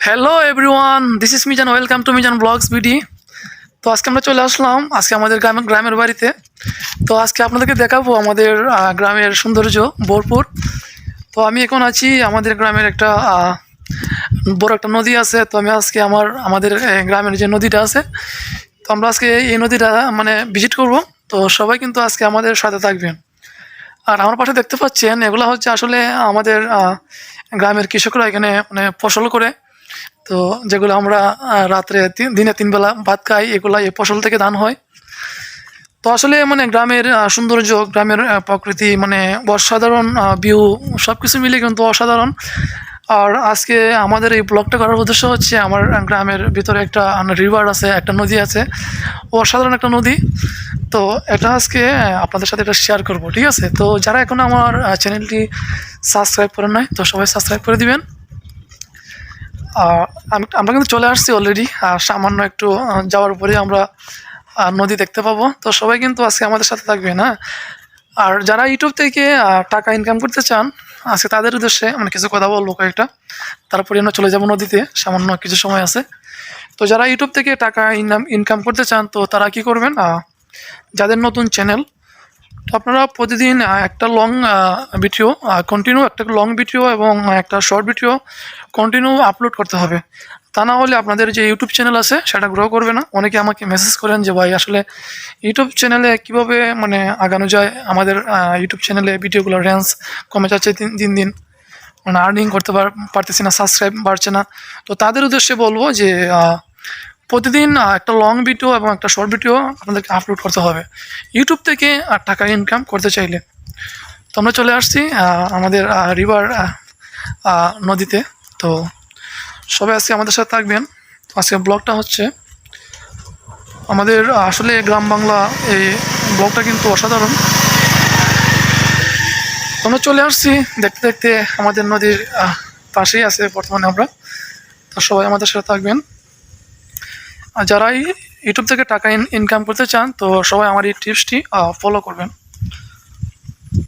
Hello everyone, this is Mizan. Welcome to Mizan blogs BD. তো আজকে আমরা চলে আসলাম আমাদের গ্রামের বাড়িতে। তো আজকে আপনাদেরকে দেখাবো আমাদের গ্রামের সৌন্দর্য ভরপুর। তো আমি এখন আছি আমাদের গ্রামের একটা বড় একটা নদী আছে। তো আমি আজকে আমাদের গ্রামের যে নদীটা আছে, তো আমরা আজকে এই নদীটা মানে ভিজিট করব। তো সবাই কিন্তু আজকে আমাদের সাথে থাকবেন। আর আমার পাশে দেখতে পাচ্ছেন, এগুলো হচ্ছে আসলে আমাদের গ্রামের কৃষকরা এখানে মানে ফসল করে। তো যেগুলো আমরা রাত্রে দিনে 3 বেলা ভাত খাই, এগুলা এই ফসল থেকে ধান হয়। তো আসলে মানে গ্রামের সৌন্দর্য, গ্রামের প্রকৃতি মানে অসাধারণ ভিউ, সব কিছু মিলে কিন্তু অসাধারণ। আর আজকে আমাদের এই ব্লগটা করার উদ্দেশ্য হচ্ছে, আমার গ্রামের ভিতরে একটা রিভার আছে, একটা নদী আছে, অসাধারণ একটা নদী। তো এটা আজকে আপনাদের সাথে এটা শেয়ার করব, ঠিক আছে? তো যারা এখনো আমার চ্যানেলটি সাবস্ক্রাইব করেন নাই, তো সবাই সাবস্ক্রাইব করে দিবেন। আমরা কিন্তু চলে আসছি অলরেডি। সামান্য একটু যাওয়ার পরে আমরা নদী দেখতে পাবো। তো সবাই কিন্তু আজকে আমাদের সাথে থাকবেন, হ্যাঁ। আর যারা ইউটিউব থেকে টাকা ইনকাম করতে চান, আজকে তাদের উদ্দেশ্যে মানে কিছু কথা বলবো কয়েকটা, তারপরে আমরা চলে যাবো নদীতে, সামান্য কিছু সময় আছে। তো যারা ইউটিউব থেকে টাকা ইনকাম করতে চান, তো তারা কি করবেন, যাদের নতুন চ্যানেল, তো আপনারা প্রতিদিন একটা লং ভিডিও কন্টিনিউ, একটা লং ভিডিও এবং একটা শর্ট ভিডিও কন্টিনিউ আপলোড করতে হবে। তা না হলে আপনাদের যে ইউটিউব চ্যানেল আছে সেটা গ্রো করবে না। অনেকে আমাকে মেসেজ করেন যে ভাই আসলে ইউটিউব চ্যানেলে কীভাবে মানে আগানো যায়, আমাদের ইউটিউব চ্যানেলে ভিডিওগুলোর রেঞ্জ কমে যাচ্ছে দিন দিন, মানে আর্নিং করতে পারতেছি না, সাবস্ক্রাইব বাড়ছে না। তো তাদের উদ্দেশ্যে বলবো যে প্রতিদিন একটা লং ভিডিও এবং একটা শর্ট ভিডিও আপনাদেরকে আপলোড করতে হবে ইউটিউব থেকে টাকা ইনকাম করতে চাইলে। তো আমরা চলে আসছি আমাদের রিভার নদীতে। তো সবাই আজকে আমাদের সাথে থাকবেন। আজকে ব্লগটা হচ্ছে আমাদের আসলে গ্রাম বাংলা, এই ব্লগটা কিন্তু অসাধারণ। তো আমরা চলে আসছি দেখতে দেখতে, আমাদের নদীর পাশেই আছে বর্তমানে আমরা। তো সবাই আমাদের সাথে থাকবেন। আর যারাই ইউটিউব থেকে টাকা ইনকাম করতে চান, তো সবাই আমার এই টিপসটি ফলো করবেন।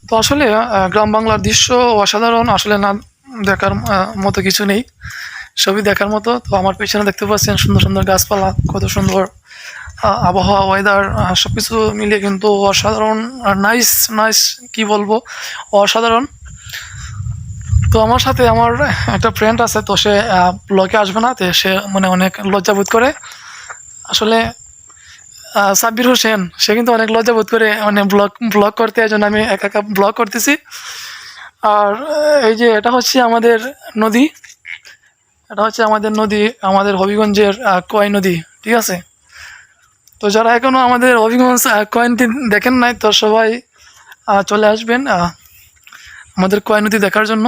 তো আসলে গ্রাম বাংলার দৃশ্য অসাধারণ, আসলে না দেখার মতো কিছু নেই, সবই দেখার মতো। তো আমার পেছনে দেখতে পাচ্ছেন সুন্দর সুন্দর গাছপালা, কত সুন্দর আবহাওয়া, ওয়েদার, সব কিছু মিলিয়ে কিন্তু অসাধারণ, নাইস নাইস, কি বলবো, অসাধারণ। তো আমার সাথে আমার একটা ফ্রেন্ড আছে, তো সে ব্লগে আসবে না, তো সে মানে অনেক লজ্জাবোধ করে আসলে। সাব্বির হোসেন, সে কিন্তু অনেক লজ্জা বোধ করে মানে ব্লগ করতে, এই জন্য আমি একা একা ব্লগ করতেছি। আর এই যে এটা হচ্ছে আমাদের নদী, এটা হচ্ছে আমাদের নদী, আমাদের হবিগঞ্জের কয় নদী, ঠিক আছে? তো যারা এখনও আমাদের হবিগঞ্জ কয়নটি দেখেন নাই, তো সবাই চলে আসবেন আমাদের কয় নদী দেখার জন্য।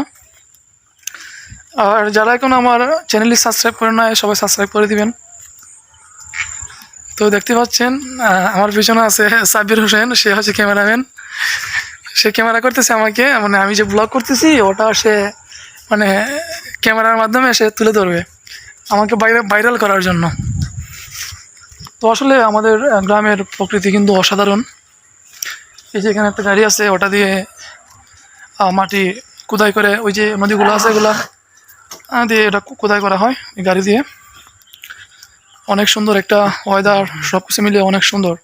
আর যারা এখনও আমার চ্যানেলটি সাবস্ক্রাইব করে নাই, সবাই সাবস্ক্রাইব করে দিবেন। তো দেখতে পাচ্ছেন আমার পিছনে আছে সাব্বির হোসেন, সে হচ্ছে ক্যামেরাম্যান। সে ক্যামেরা করতেছে আমাকে, মানে আমি যে ব্লগ করতেছি ওটা সে মানে ক্যামেরার মাধ্যমে সে তুলে ধরবে আমাকে ভাইরাল করার জন্য। তো আসলে আমাদের গ্রামের প্রকৃতি কিন্তু অসাধারণ। এই যে এখানে একটা গাড়ি আছে, ওটা দিয়ে মাটি কোদাই করে, ওই যে নদীগুলো আছে এগুলা দিয়ে এটা কোদাই করা হয় এই গাড়ি দিয়ে। অনেক সুন্দর একটা ওয়েদার, সব কিছু মিলিয়ে অনেক সুন্দর।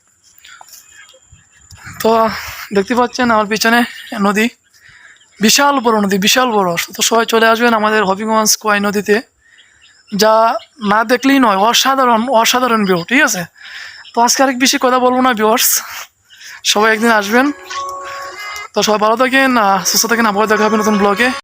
তো দেখতে পাচ্ছেন আমার পিছনে নদী, বিশাল বড় নদী, বিশাল বড়। তো সবাই চলে আসবেন আমাদের হবিগঞ্জ কোয়াই নদীতে, যা না দেখলেই নয়, অসাধারণ অসাধারণ ভিউ, ঠিক আছে? তো আজকে আরেক বেশি কথা বলবো না ভিউয়ার্স, সবাই একদিন আসবেন। তো সবাই ভালো থাকেন, সুস্থ থাকেন, আবার দেখা হবে নতুন ব্লগে।